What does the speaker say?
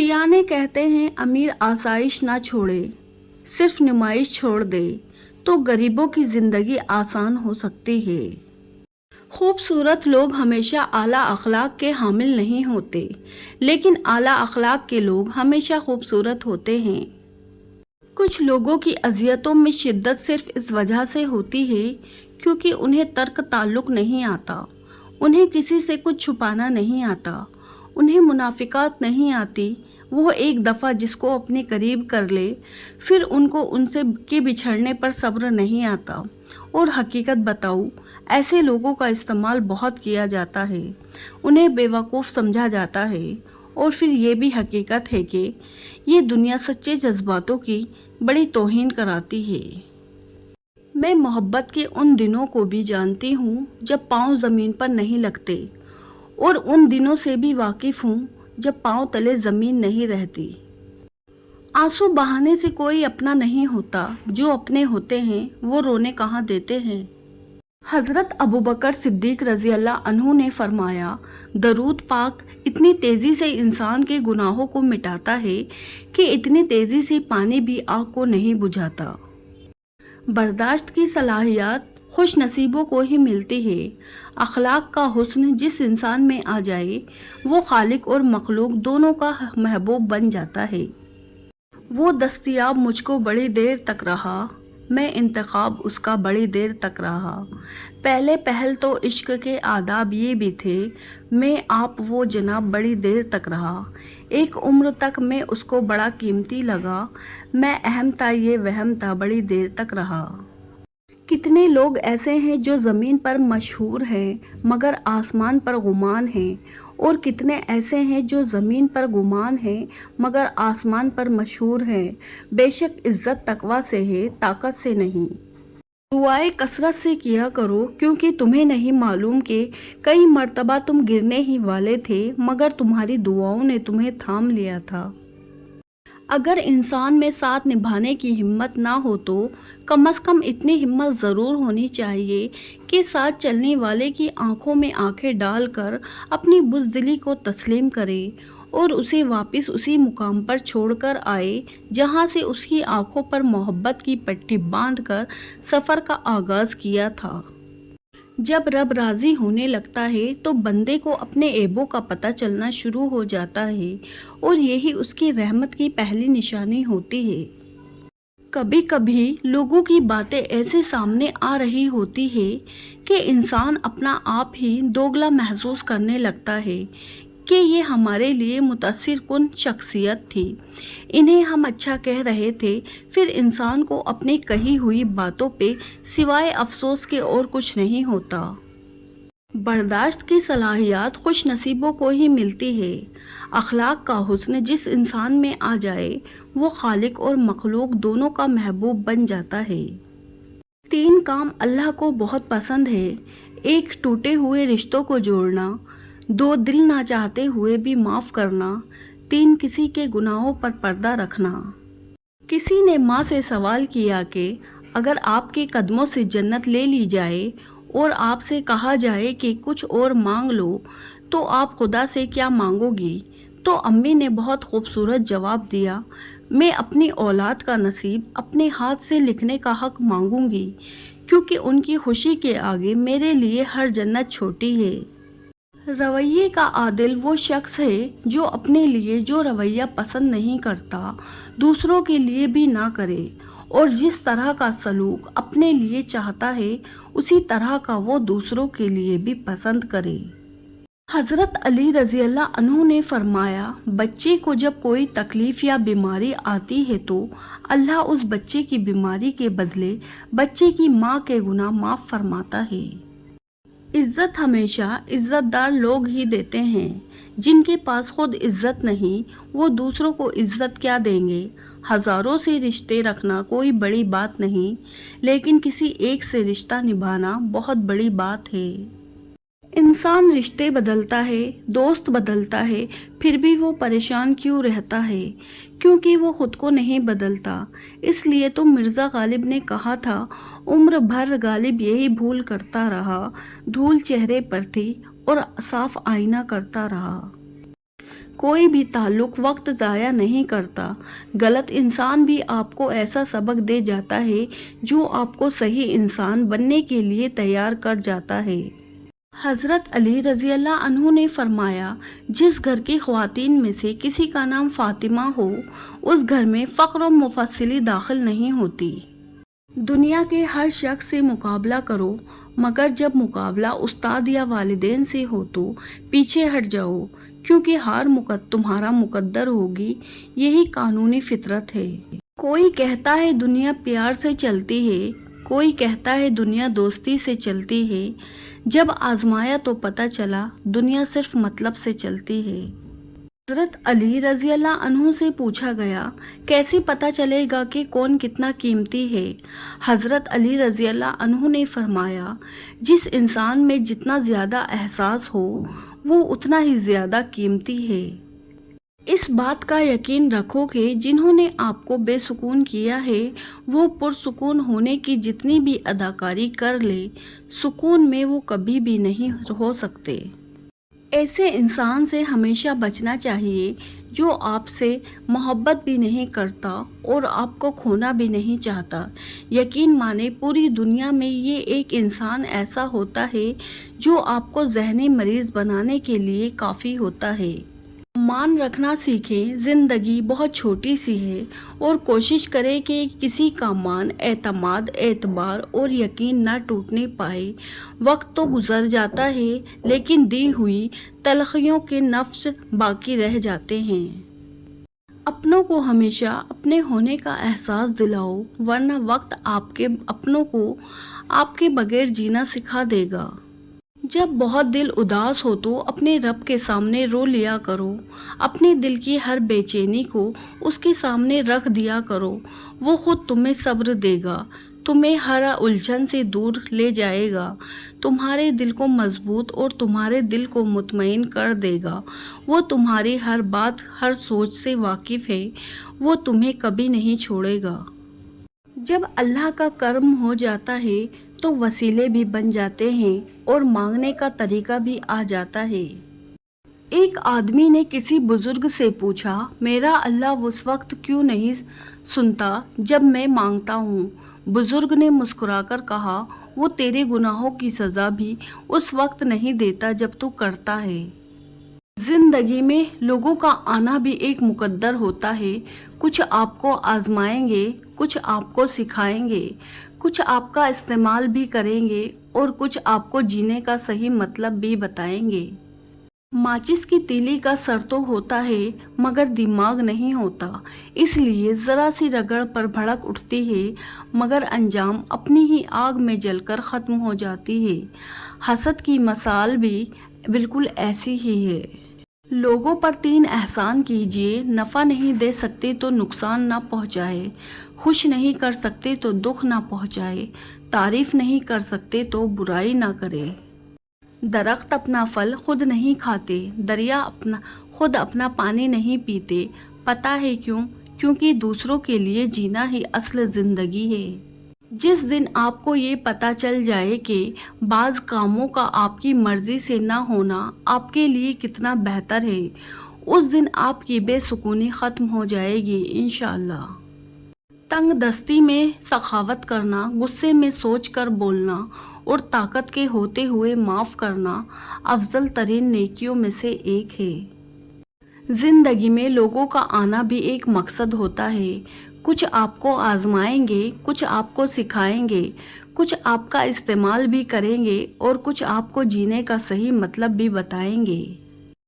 सियाने कहते हैं अमीर आसाइश ना छोड़े, सिर्फ नुमाइश छोड़ दे तो गरीबों की ज़िंदगी आसान हो सकती है। खूबसूरत लोग हमेशा आला अखलाक के हामिल नहीं होते, लेकिन आला अखलाक के लोग हमेशा खूबसूरत होते हैं। कुछ लोगों की अज़ियतों में शिद्दत सिर्फ इस वजह से होती है क्योंकि उन्हें तर्क ताल्लुक़ नहीं आता, उन्हें किसी से कुछ छुपाना नहीं आता, उन्हें मुनाफिकात नहीं आती। वो एक दफ़ा जिसको अपने करीब कर ले फिर उनको उनसे के बिछड़ने पर सब्र नहीं आता। और हकीकत बताऊँ, ऐसे लोगों का इस्तेमाल बहुत किया जाता है, उन्हें बेवकूफ़ समझा जाता है। और फिर ये भी हकीकत है कि ये दुनिया सच्चे जज्बातों की बड़ी तौहीन कराती है। मैं मोहब्बत के उन दिनों को भी जानती हूँ जब पाँव ज़मीन पर नहीं लगते, और उन दिनों से भी वाकिफ़ हूँ जब पाँव तले ज़मीन नहीं रहती। आंसू बहाने से कोई अपना नहीं होता, जो अपने होते हैं वो रोने कहाँ देते हैं। हज़रत अबू बकर सिद्दीक़ रज़ी अल्लाह अन्हु ने फरमाया, दरूद पाक इतनी तेज़ी से इंसान के गुनाहों को मिटाता है कि इतनी तेज़ी से पानी भी आग को नहीं बुझाता। बर्दाश्त की सलाहियत खुश नसीबों को ही मिलती है। अखलाक का हुस्न जिस इंसान में आ जाए वो खालिक और मखलूक दोनों का महबूब बन जाता है। वो दस्तयाब मुझको बड़ी देर तक रहा, मैं इंतखाब उसका बड़ी देर तक रहा। पहले पहल तो इश्क के आदाब ये भी थे, मैं आप वो जनाब बड़ी देर तक रहा। एक उम्र तक मैं उसको बड़ा कीमती लगा, मैं अहम था ये वहम था बड़ी देर तक रहा। कितने लोग ऐसे हैं जो ज़मीन पर मशहूर हैं मगर आसमान पर गुमान हैं, और कितने ऐसे हैं जो ज़मीन पर गुमान हैं मगर आसमान पर मशहूर हैं। बेशक इज़्ज़त तकवा से है, ताकत से नहीं। दुआएं कसरत से किया करो, क्योंकि तुम्हें नहीं मालूम कि कई मर्तबा तुम गिरने ही वाले थे मगर तुम्हारी दुआओं ने तुम्हें थाम लिया था। अगर इंसान में साथ निभाने की हिम्मत ना हो तो कम से कम इतनी हिम्मत ज़रूर होनी चाहिए कि साथ चलने वाले की आंखों में आंखें डालकर अपनी बुज़दिली को तस्लीम करे और उसे वापस उसी मुकाम पर छोड़कर आए जहां से उसकी आंखों पर मोहब्बत की पट्टी बांधकर सफ़र का आगाज़ किया था। जब रब राज़ी होने लगता है तो बंदे को अपने ऐबों का पता चलना शुरू हो जाता है, और यही उसकी रहमत की पहली निशानी होती है। कभी कभी लोगों की बातें ऐसे सामने आ रही होती है कि इंसान अपना आप ही दोगला महसूस करने लगता है कि ये हमारे लिए मुतासिर कुन शख्सियत थी, इन्हें हम अच्छा कह रहे थे। फिर इंसान को अपनी कही हुई बातों पे सिवाय अफसोस के और कुछ नहीं होता। बर्दाश्त की सलाहियत खुश नसीबों को ही मिलती है। अखलाक का हुस्न जिस इंसान में आ जाए वो खालिक और मखलूक दोनों का महबूब बन जाता है। 3 काम अल्लाह को बहुत पसंद है। 1 टूटे हुए रिश्तों को जोड़ना, 2 दिल ना चाहते हुए भी माफ़ करना, 3 किसी के गुनाहों पर पर्दा रखना। किसी ने माँ से सवाल किया कि अगर आपके कदमों से जन्नत ले ली जाए और आपसे कहा जाए कि कुछ और मांग लो तो आप खुदा से क्या मांगोगी? तो अम्मी ने बहुत खूबसूरत जवाब दिया, मैं अपनी औलाद का नसीब अपने हाथ से लिखने का हक मांगूंगी, क्योंकि उनकी खुशी के आगे मेरे लिए हर जन्नत छोटी है। रवैये का आदिल वो शख्स है जो अपने लिए जो रवैया पसंद नहीं करता दूसरों के लिए भी ना करे, और जिस तरह का सलूक अपने लिए चाहता है उसी तरह का वो दूसरों के लिए भी पसंद करे। हज़रत अली रज़ी अल्लाह अन्हु ने फरमाया, बच्चे को जब कोई तकलीफ़ या बीमारी आती है तो अल्लाह उस बच्चे की बीमारी के बदले बच्चे की माँ के गुनाह माफ़ फरमाता है। इज़्ज़त हमेशा इज़्ज़तदार लोग ही देते हैं, जिनके पास खुद इज़्ज़त नहीं वो दूसरों को इज़्ज़त क्या देंगे। हज़ारों से रिश्ते रखना कोई बड़ी बात नहीं, लेकिन किसी एक से रिश्ता निभाना बहुत बड़ी बात है। इंसान रिश्ते बदलता है, दोस्त बदलता है, फिर भी वो परेशान क्यों रहता है? क्योंकि वो खुद को नहीं बदलता। इसलिए तो मिर्ज़ा गालिब ने कहा था, उम्र भर गालिब यही भूल करता रहा, धूल चेहरे पर थी और साफ आईना करता रहा। کوئی بھی تعلق وقت ضائع نہیں کرتا۔ غلط انسان بھی آپ کو ایسا سبق دے جاتا ہے جو آپ کو صحیح انسان بننے کے لیے تیار کر جاتا ہے۔ حضرت علی رضی اللہ عنہ نے فرمایا، جس گھر کی خواتین میں سے کسی کا نام فاطمہ ہو، اس گھر میں فقر و مفصلی داخل نہیں ہوتی۔ دنیا کے ہر شخص سے مقابلہ کرو، مگر جب مقابلہ استاد یا والدین سے ہو تو پیچھے ہٹ جاؤ، کیونکہ ہار تمہارا مقدر ہوگی۔ یہی قانونی فطرت ہے۔ کوئی کہتا ہے دنیا پیار سے چلتی ہے، کوئی کہتا ہے دنیا دوستی سے چلتی ہے۔ جب آزمایا تو پتہ چلا دنیا صرف مطلب سے چلتی ہے۔ حضرت علی رضی اللہ عنہ سے پوچھا گیا، کیسے پتہ چلے گا کہ کون کتنا قیمتی ہے؟ حضرت علی رضی اللہ عنہ نے فرمایا، جس انسان میں جتنا زیادہ احساس ہو وہ اتنا ہی زیادہ قیمتی ہے۔ اس بات کا یقین رکھو کہ جنہوں نے آپ کو بے سکون کیا ہے وہ پرسکون ہونے کی جتنی بھی اداکاری کر لے، سکون میں وہ کبھی بھی نہیں ہو سکتے۔ ایسے انسان سے ہمیشہ بچنا چاہیے جو آپ سے محبت بھی نہیں کرتا اور آپ کو کھونا بھی نہیں چاہتا۔ یقین مانے پوری دنیا میں یہ ایک انسان ایسا ہوتا ہے جو آپ کو ذہنی مریض بنانے کے لیے کافی ہوتا ہے۔ مان رکھنا سیکھیں، زندگی بہت چھوٹی سی ہے، اور کوشش کریں کہ کسی کا مان، اعتماد، اعتبار اور یقین نہ ٹوٹنے پائے۔ وقت تو گزر جاتا ہے لیکن دی ہوئی تلخیوں کے نفس باقی رہ جاتے ہیں۔ اپنوں کو ہمیشہ اپنے ہونے کا احساس دلاؤ، ورنہ وقت آپ کے اپنوں کو آپ کے بغیر جینا سکھا دے گا۔ جب بہت دل اداس ہو تو اپنے رب کے سامنے رو لیا کرو، اپنے دل کی ہر بے چینی کو اس کے سامنے رکھ دیا کرو، وہ خود تمہیں صبر دے گا، تمہیں ہر الجھن سے دور لے جائے گا، تمہارے دل کو مضبوط اور تمہارے دل کو مطمئن کر دے گا۔ وہ تمہاری ہر بات، ہر سوچ سے واقف ہے، وہ تمہیں کبھی نہیں چھوڑے گا۔ جب اللہ کا کرم ہو جاتا ہے تو وسیلے بھی بن جاتے ہیں اور مانگنے کا طریقہ بھی آ جاتا ہے۔ ایک آدمی نے کسی بزرگ سے پوچھا، میرا اللہ اس وقت کیوں نہیں سنتا جب میں مانگتا ہوں؟ بزرگ نے مسکرا کر کہا، وہ تیرے گناہوں کی سزا بھی اس وقت نہیں دیتا جب تو کرتا ہے۔ زندگی میں لوگوں کا آنا بھی ایک مقدر ہوتا ہے۔ کچھ آپ کو آزمائیں گے، کچھ آپ کو سکھائیں گے، کچھ آپ کا استعمال بھی کریں گے اور کچھ آپ کو جینے کا صحیح مطلب بھی بتائیں گے۔ ماچس کی تیلی کا سر تو ہوتا ہے مگر دماغ نہیں ہوتا، اس لیے ذرا سی رگڑ پر بھڑک اٹھتی ہے مگر انجام اپنی ہی آگ میں جل کر ختم ہو جاتی ہے۔ حسد کی مثال بھی بالکل ایسی ہی ہے۔ لوگوں پر 3 احسان کیجیے، نفع نہیں دے سکتے تو نقصان نہ پہنچائے، خوش نہیں کر سکتے تو دکھ نہ پہنچائے، تعریف نہیں کر سکتے تو برائی نہ کرے۔ درخت اپنا پھل خود نہیں کھاتے، دریا خود اپنا پانی نہیں پیتے۔ پتہ ہے کیوں؟ کیونکہ دوسروں کے لیے جینا ہی اصل زندگی ہے۔ جس دن آپ کو یہ پتہ چل جائے کہ بعض کاموں کا آپ کی مرضی سے نہ ہونا آپ کے لیے کتنا بہتر ہے، اس دن آپ کی بے سکونی ختم ہو جائے گی انشاءاللہ۔ تنگ دستی میں سخاوت کرنا، غصے میں سوچ کر بولنا اور طاقت کے ہوتے ہوئے معاف کرنا افضل ترین نیکیوں میں سے ایک ہے۔ زندگی میں لوگوں کا آنا بھی ایک مقصد ہوتا ہے۔ کچھ آپ کو آزمائیں گے، کچھ آپ کو سکھائیں گے، کچھ آپ کا استعمال بھی کریں گے اور کچھ آپ کو جینے کا صحیح مطلب بھی بتائیں گے۔